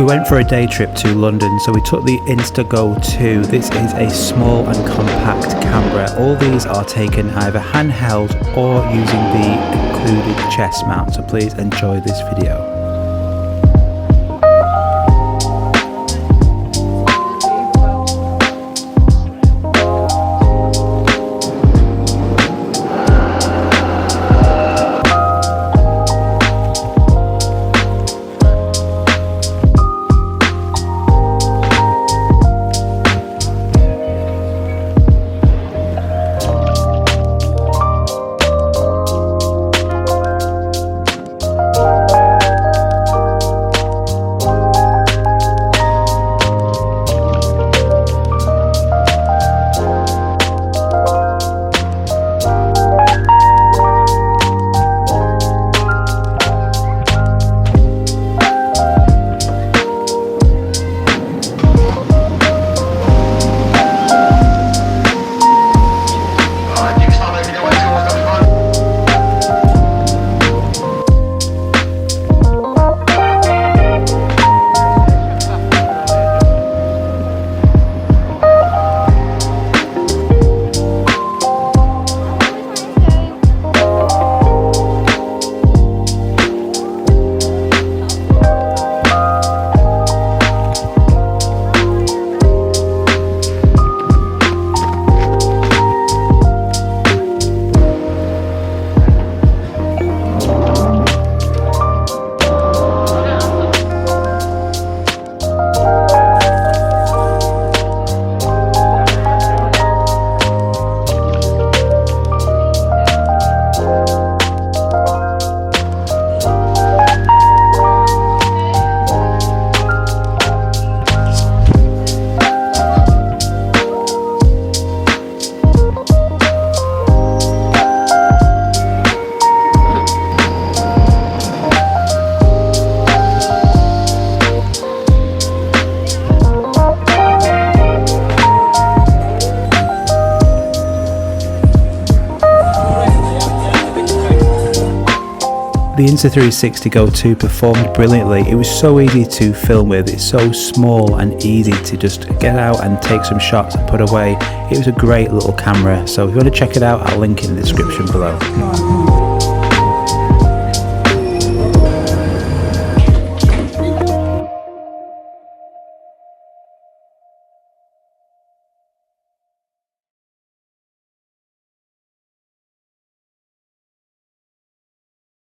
We went for a day trip to London, so we took the Insta360 Go2. This is a small and compact camera. All these are taken either handheld or using the included chest mount, so please enjoy this video. The Insta360 Go2 performed brilliantly. It was so easy to film with, it's so small and easy to just get out and take some shots and put away. It was a great little camera, so if you want to check it out, I'll link it in the description below.